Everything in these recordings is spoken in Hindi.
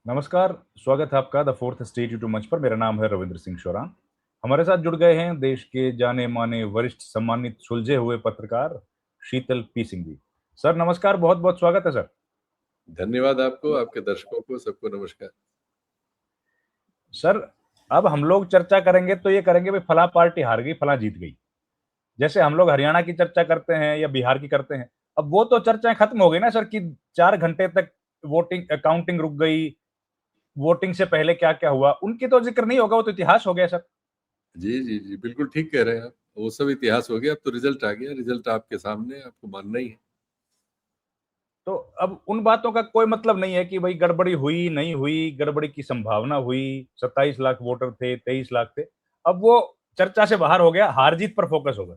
नमस्कार। स्वागत है आपका द फोर्थ स्टेज यूट्यूब मंच पर। मेरा नाम है रविंद्र सिंह शोरान। हमारे साथ जुड़ गए हैं देश के जाने माने वरिष्ठ सम्मानित सुलझे हुए पत्रकार शीतल पी सिंह जी। सर नमस्कार, बहुत बहुत स्वागत है सर। धन्यवाद आपको, आपके दर्शकों को, सबको नमस्कार। सर, अब हम लोग चर्चा करेंगे तो ये करेंगे भाई फला पार्टी हार गई, फला जीत गई। जैसे हम लोग हरियाणा की चर्चा करते हैं या बिहार की करते हैं, अब वो तो चर्चाएं खत्म हो गई ना सर कि 4 घंटे तक वोटिंग काउंटिंग रुक गई, वोटिंग से पहले क्या क्या हुआ उनकी तो जिक्र नहीं होगा, वो तो इतिहास हो गया सर। जी जी जी, बिल्कुल ठीक कह रहे हैं आप। वो सब इतिहास हो गया, अब तो रिजल्ट आ गया, रिजल्ट आपके सामने है, आपको मानना ही है। तो अब उन बातों का कोई मतलब नहीं है कि भाई गड़बड़ी हुई नहीं हुई, गड़बड़ी की संभावना हुई। 27 लाख वोटर थे, 23 लाख थे। अब वो चर्चा से बाहर हो गया, हार जीत पर फोकस होगा।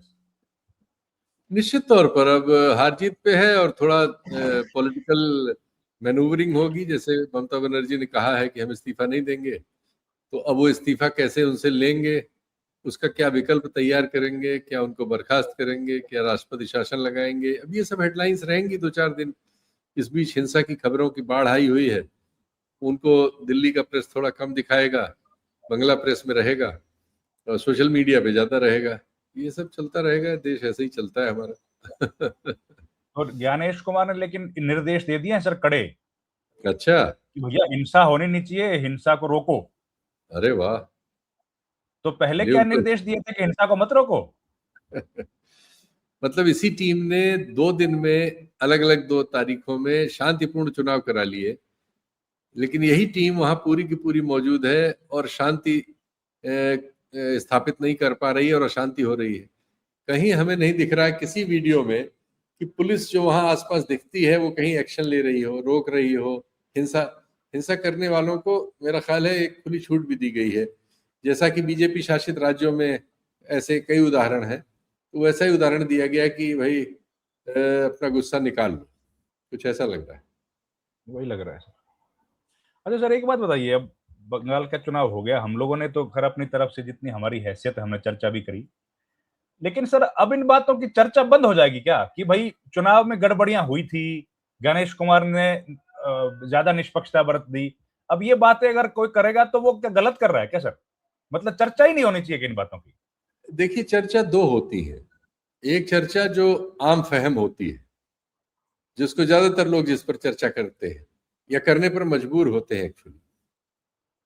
निश्चित तौर पर अब हार जीत पे है और थोड़ा पॉलिटिकल मैनूवरिंग होगी। जैसे ममता बनर्जी ने कहा है कि हम इस्तीफा नहीं देंगे, तो अब वो इस्तीफा कैसे उनसे लेंगे, उसका क्या विकल्प तैयार करेंगे, क्या उनको बर्खास्त करेंगे, क्या राष्ट्रपति शासन लगाएंगे, अब ये सब हेडलाइंस रहेंगी 2-4 दिन। इस बीच हिंसा की खबरों की बाढ़ आई हुई है। उनको दिल्ली का प्रेस थोड़ा कम दिखाएगा, बंगला प्रेस में रहेगा और सोशल मीडिया पे ज्यादा रहेगा। ये सब चलता रहेगा, देश ऐसे ही चलता है हमारा। और ज्ञानेश कुमार ने लेकिन निर्देश दे दिए हैं सर कड़े अच्छा। कि भैया हिंसा होनी नहीं चाहिए, हिंसा को रोको। अरे वाह। तो पहले ये क्या उनको निर्देश दिए थे कि हिंसा को मत रोको। मतलब इसी टीम ने 2 दिन में अलग अलग 2 तारीखों में शांतिपूर्ण चुनाव करा लिए, लेकिन यही टीम वहां पूरी की पूरी मौजूद है और शांति स्थापित नहीं कर पा रही है और अशांति हो रही है। कहीं हमें नहीं दिख रहा है किसी वीडियो में कि पुलिस जो वहां आसपास दिखती है वो कहीं एक्शन ले रही हो, रोक रही हो। हिंसा हिंसा करने वालों को मेरा ख्याल है एक खुली छूट भी दी गई है। जैसा कि बीजेपी शासित राज्यों में ऐसे कई उदाहरण हैं, तो वैसा ही उदाहरण दिया गया कि भाई अपना गुस्सा निकाल लो। कुछ ऐसा लग रहा है। वही लग रहा है सर। अच्छा सर, एक बात बताइए, अब बंगाल का चुनाव हो गया, हम लोगों ने तो खैर अपनी तरफ से जितनी हमारी हैसियत है हमने चर्चा भी करी। लेकिन सर अब इन बातों की चर्चा बंद हो जाएगी क्या कि भाई चुनाव में गड़बड़ियां हुई थी, गणेश कुमार ने ज्यादा निष्पक्षता बरत दी। अब ये बातें अगर कोई करेगा तो वो क्या गलत कर रहा है क्या सर? मतलब चर्चा ही नहीं होनी चाहिए कि इन बातों की। देखिए, चर्चा दो होती है। एक चर्चा जो आम फहम होती है, जिसको ज्यादातर लोग जिस पर चर्चा करते हैं या करने पर मजबूर होते हैं एक्चुअली,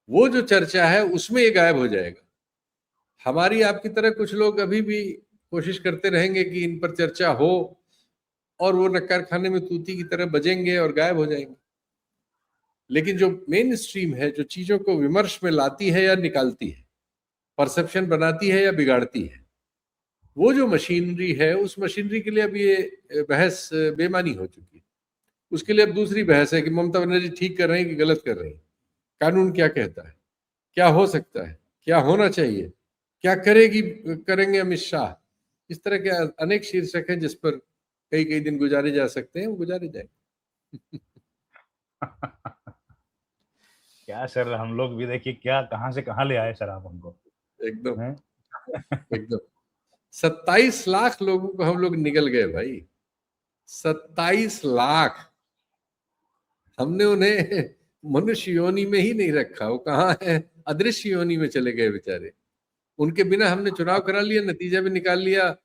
वो जो चर्चा है उसमें ये गायब हो जाएगा। हमारी आपकी तरह कुछ लोग अभी भी कोशिश करते रहेंगे कि इन पर चर्चा हो, और वो नक्कार खाने में तूती की तरह बजेंगे और गायब हो जाएंगे। लेकिन जो मेन स्ट्रीम है, जो चीजों को विमर्श में लाती है या निकालती है, परसेप्शन बनाती है या बिगाड़ती है, वो जो मशीनरी है, उस मशीनरी के लिए अब ये बहस बेमानी हो चुकी है। उसके लिए अब दूसरी बहस है कि ममता बनर्जी ठीक कर रहे हैं कि गलत कर रहे हैं, कानून क्या कहता है, क्या हो सकता है, क्या होना चाहिए, क्या करेंगे अमित शाह। इस तरह के अनेक शीर्षक हैं जिस पर कई कई दिन गुजारे जा सकते हैं, वो गुजारे जाएंगे। क्या सर, हम लोग भी देखिए क्या कहां से कहां ले आए सर आप हमको। एकदम हैं? एकदम। 27 लाख लोगों को हम लोग निगल गए भाई। 27 लाख। हमने उन्हें मनुष्य योनि में ही नहीं रखा, वो कहाँ है, अदृश्य योनि में चले गए बेचारे। उनके बिना हमने चुनाव करा लिया, नतीजा भी निकाल लिया।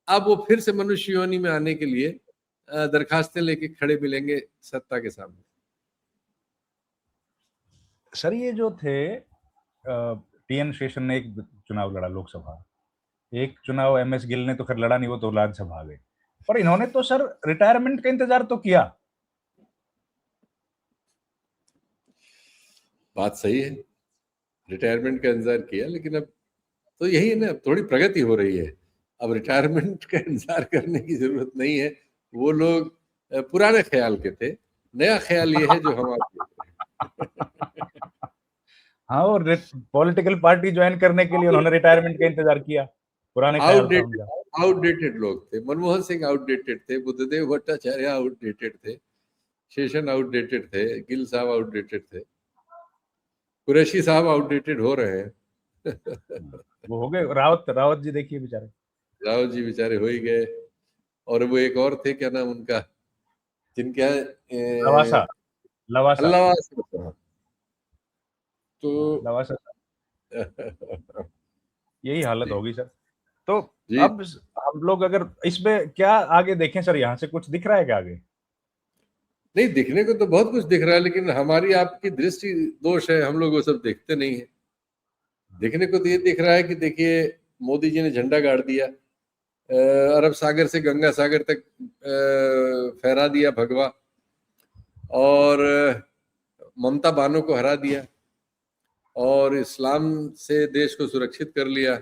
अब वो फिर से मनुष्य योनि में आने के लिए दरखास्तें लेके खड़े मिलेंगे सत्ता के सामने। सर ये जो थे टीएन शेषन ने एक चुनाव लड़ा लोकसभा, एक चुनाव एमएस गिल ने तो खैर लड़ा नहीं, वो तो राज्यसभा आ गए। पर इन्होंने तो सर रिटायरमेंट का इंतजार तो किया। बात सही है, रिटायरमेंट का इंतजार किया, लेकिन अब तो यही है ना, अब थोड़ी प्रगति हो रही है। अब रिटायरमेंट का इंतजार करने की जरूरत नहीं है। वो लोग पुराने ख्याल के थे, नया ख्याल ये है जो हम आप देख रहे हैं। हाँ, और पॉलिटिकल पार्टी ज्वाइन करने के लिए उन्होंने रिटायरमेंट का इंतजार किया। पुराने ख्याल था आउटडेटेड उनका। आउटडेटेड लोग थे। मनमोहन सिंह आउटडेटेड थे, बुद्धदेव भट्टाचार्य आउटडेटेड थे, शेषन आउटडेटेड थे, गिल साहब आउटडेटेड थे, कुरैशी साहब आउटडेटेड हो रहे हैं। वो हो गए, रावत रावत जी देखिए बेचारे। राव जी बेचारे हो ही गए। और वो एक और थे, क्या नाम उनका, जिनके लवासा। लवासा। अल्लाह, तो लवासा यही हालत जी होगी सर। तो जी। अब हम लोग अगर इसमें क्या आगे देखें सर, यहाँ से कुछ दिख रहा है क्या आगे? नहीं, दिखने को तो बहुत कुछ दिख रहा है, लेकिन हमारी आपकी दृष्टि दोष है, हम लोग वो सब देखते नहीं है। देखने को तो ये दिख रहा है कि देखिए, मोदी जी ने झंडा गाड़ दिया, अरब सागर से गंगा सागर तक फहरा दिया भगवा, और ममता बानो को हरा दिया, और इस्लाम से देश को सुरक्षित कर लिया,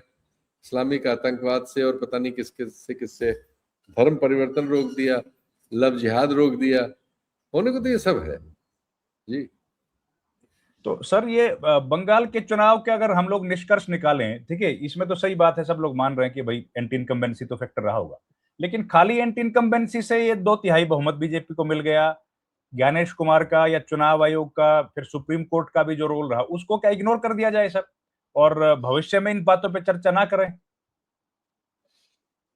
इस्लामिक आतंकवाद से, और पता नहीं किस किस से किससे, धर्म परिवर्तन रोक दिया, लव जिहाद रोक दिया। होने को तो ये सब है जी। तो सर ये बंगाल के चुनाव के अगर हम लोग निष्कर्ष निकालें, ठीक है, इसमें तो सही बात है, सब लोग मान रहे हैं कि भाई एंटी इनकम्बेंसी तो फैक्टर रहा होगा, लेकिन खाली एंटी इनकम्बेंसी से ये 2/3 बहुमत बीजेपी को मिल गया, ज्ञानेश कुमार का या चुनाव आयोग का, फिर सुप्रीम कोर्ट का भी जो रोल रहा उसको क्या इग्नोर कर दिया जाए सर, और भविष्य में इन बातों पर चर्चा ना करें?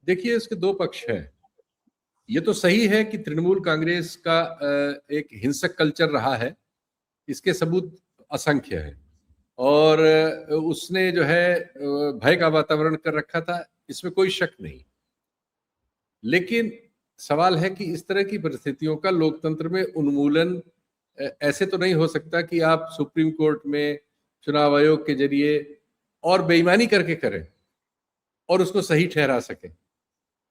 देखिए, इसके दो पक्ष हैं। ये तो सही है कि तृणमूल कांग्रेस का एक हिंसक कल्चर रहा है, इसके सबूत असंख्य हैं, और उसने जो है भय का वातावरण कर रखा था, इसमें कोई शक नहीं। लेकिन सवाल है कि इस तरह की परिस्थितियों का लोकतंत्र में उन्मूलन ऐसे तो नहीं हो सकता कि आप सुप्रीम कोर्ट में, चुनाव आयोग के जरिए और बेईमानी करके करें और उसको सही ठहरा सकें।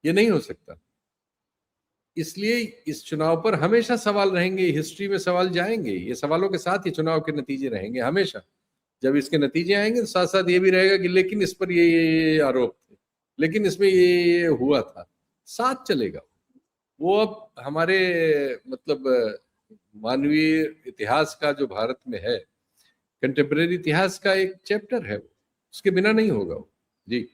ये नहीं हो सकता। इसलिए इस चुनाव पर हमेशा सवाल रहेंगे, हिस्ट्री में सवाल जाएंगे, ये सवालों के साथ ही चुनाव के नतीजे रहेंगे हमेशा। जब इसके नतीजे आएंगे तो साथ साथ ये भी रहेगा कि लेकिन इस पर ये आरोप थे, लेकिन इसमें ये हुआ था, साथ चलेगा। वो अब हमारे मतलब मानवीय इतिहास का जो भारत में है, कंटेम्प्रेरी इतिहास का एक चैप्टर है, उसके बिना नहीं होगा वो जी।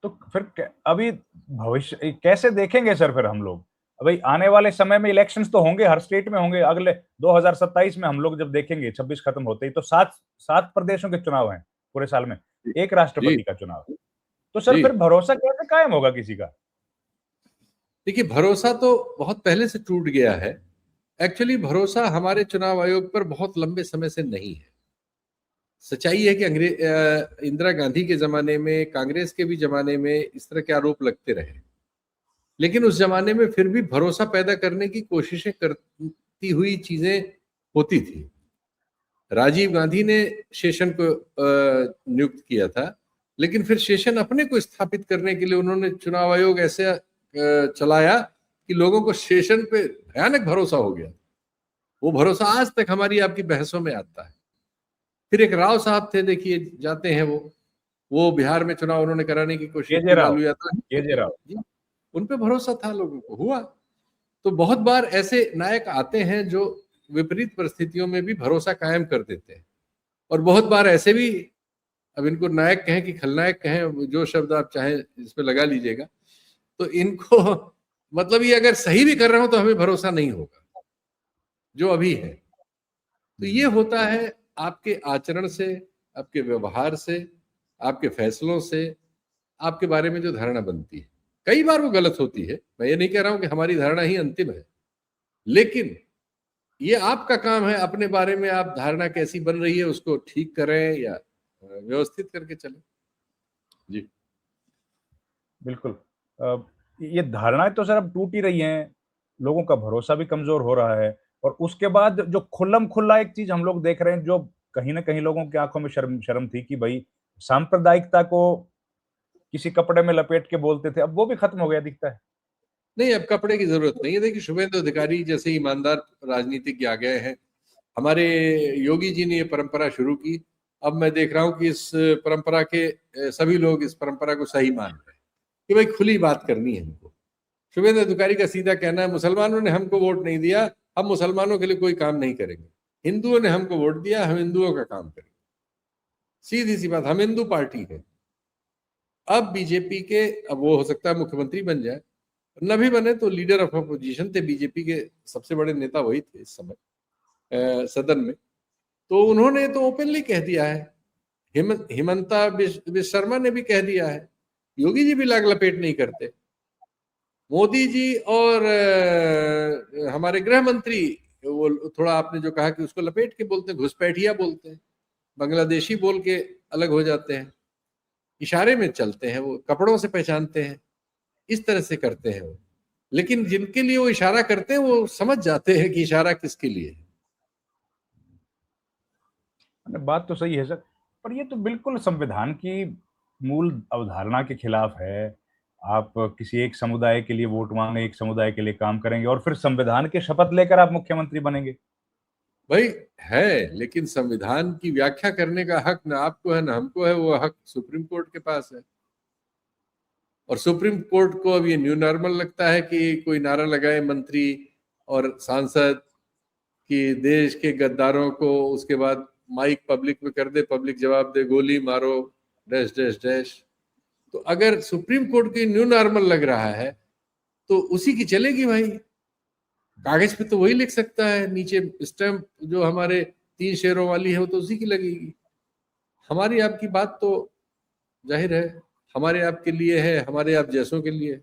तो फिर अभी भविष्य कैसे देखेंगे सर फिर हम लोग? भाई आने वाले समय में इलेक्शंस तो होंगे, हर स्टेट में होंगे, अगले 2027 में हम लोग जब देखेंगे, 26 खत्म होते ही तो 7 प्रदेशों के चुनाव हैं पूरे साल में, एक जी राष्ट्रपति का चुनाव। तो सर जी। फिर भरोसा कैसे कायम होगा किसी का? देखिए, भरोसा तो बहुत पहले से टूट गया है। एक्चुअली भरोसा हमारे चुनाव आयोग पर बहुत लंबे समय से नहीं है। सच्चाई है कि इंदिरा गांधी के जमाने में, कांग्रेस के भी जमाने में इस तरह के आरोप लगते रहे, लेकिन उस जमाने में फिर भी भरोसा पैदा करने की कोशिशें करती हुई चीजें होती थी। राजीव गांधी ने शेषन को नियुक्त किया था, लेकिन फिर शेषन अपने को स्थापित करने के लिए उन्होंने चुनाव आयोग ऐसे चलाया कि लोगों को शेषन पे भयानक भरोसा हो गया। वो भरोसा आज तक हमारी आपकी बहसों में आता है। फिर एक राव साहब थे, देखिए जाते हैं वो बिहार में चुनाव उन्होंने कराने की कोशिश केजे की, राव, लालू यादव केजे राव। जी, उन पे भरोसा था, लोगों को हुआ। तो बहुत बार ऐसे नायक आते हैं जो विपरीत परिस्थितियों में भी भरोसा कायम कर देते हैं, और बहुत बार ऐसे भी, अब इनको नायक कहें कि खलनायक कहें, जो शब्द आप चाहें इसमें लगा लीजिएगा, तो इनको मतलब ये अगर सही भी कर रहे हो तो हमें भरोसा नहीं होगा, जो अभी है। तो ये होता है आपके आचरण से, आपके व्यवहार से, आपके फैसलों से, आपके बारे में जो धारणा बनती है। कई बार वो गलत होती है, मैं ये नहीं कह रहा हूं कि हमारी धारणा ही अंतिम है, लेकिन ये आपका काम है, अपने बारे में आप धारणा कैसी बन रही है उसको ठीक करें या व्यवस्थित करके चलें जी। बिल्कुल। ये धारणाएं तो सर अब टूट ही रही हैं, लोगों का भरोसा भी कमजोर हो रहा है, और उसके बाद जो खुल्लम खुल्ला एक चीज हम लोग देख रहे हैं, जो कहीं ना कहीं लोगों की आंखों में शर्म शर्म थी कि भाई सांप्रदायिकता को किसी कपड़े में लपेट के बोलते थे, अब वो भी खत्म हो गया दिखता है। नहीं, अब कपड़े की जरूरत नहीं है। देखिए, शुभेंदु अधिकारी जैसे ईमानदार राजनीतिज्ञ आ गए हैं, हमारे योगी जी ने ये परंपरा शुरू की। अब मैं देख रहा हूं कि इस परंपरा के सभी लोग इस परंपरा को सही मान रहे हैं कि भाई खुली बात करनी है हमको। शुभेंदु अधिकारी का सीधा कहना है, मुसलमानों ने हमको वोट नहीं दिया, हम मुसलमानों के लिए कोई काम नहीं करेंगे। हिंदुओं ने हमको वोट दिया, हम हिंदुओं का काम करेंगे। सीधी सी बात, हम हिंदू पार्टी है। अब बीजेपी के, अब वो हो सकता है मुख्यमंत्री बन जाए, न भी बने तो लीडर ऑफ अपोजिशन थे, बीजेपी के सबसे बड़े नेता वही थे इस समय सदन में। तो उन्होंने तो ओपनली कह दिया है, हिमंता बिश्व शर्मा ने भी कह दिया है, योगी जी भी लाग लपेट नहीं करते। मोदी जी और हमारे गृह मंत्री वो थोड़ा आपने जो कहा कि उसको लपेट के बोलते हैं, घुसपैठिया बोलते हैं, बांग्लादेशी बोल के अलग हो जाते हैं, इशारे में चलते हैं, वो कपड़ों से पहचानते हैं, इस तरह से करते हैं वो। लेकिन जिनके लिए वो इशारा करते हैं वो समझ जाते हैं कि इशारा किसके लिए है। बात तो सही है सर, पर ये तो बिल्कुल संविधान की मूल अवधारणा के खिलाफ है। आप किसी एक समुदाय के लिए वोट मांगे, एक समुदाय के लिए काम करेंगे और फिर संविधान की शपथ लेकर आप मुख्यमंत्री बनेंगे। भाई है, लेकिन संविधान की व्याख्या करने का हक ना आपको है ना हमको है, वो हक सुप्रीम कोर्ट के पास है। और सुप्रीम कोर्ट को अब ये न्यू नॉर्मल लगता है कि कोई नारा लगाए मंत्री और सांसद कि देश के गद्दारों को, उसके बाद माइक पब्लिक में कर दे, पब्लिक जवाब दे गोली मारो डैश डैश डैश। तो अगर सुप्रीम कोर्ट की न्यू नॉर्मल लग रहा है तो उसी की चलेगी भाई। कागज पे तो वही लिख सकता है, नीचे स्टैम्प जो हमारे 3 शेरों वाली है वो तो उसी की लगेगी। हमारी आपकी बात तो जाहिर है हमारे आपके लिए है, हमारे आप जैसों के लिए।